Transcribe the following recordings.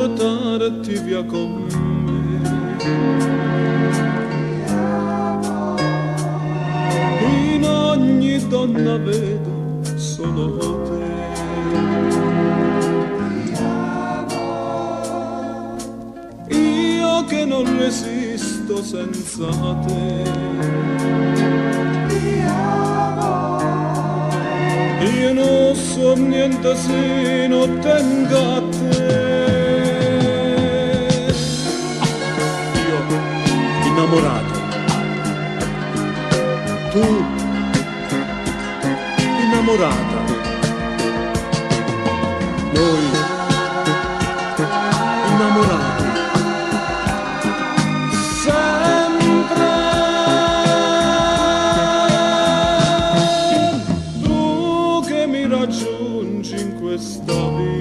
portarti via con me. In ogni donna vedo solo te. Io che non resisto senza te. Io non so niente se non tengo a te. Io innamorato, tu innamorata, noi innamorati. Sempre tu che mi raggiungi in questa via.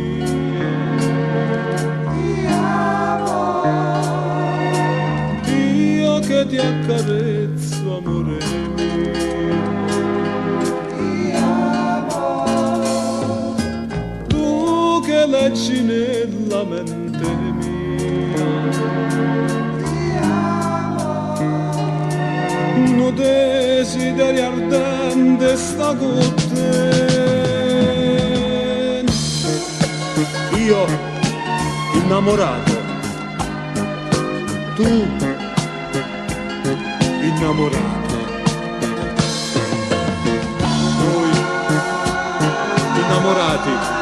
Io che ti accarezzo, amore mio. Tu che leggi nella mente mia. Un desiderio ardente sta con te. Io innamorato, tu innamorata, noi innamorati.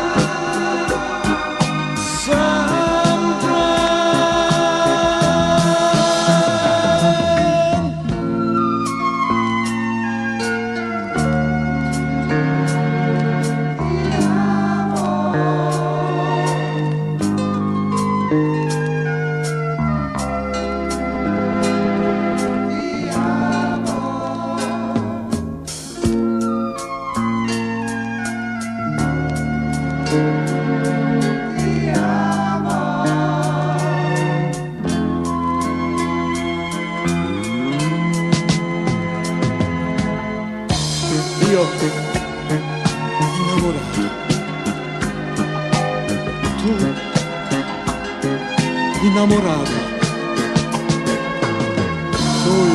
Io innamorato, tu innamorata, noi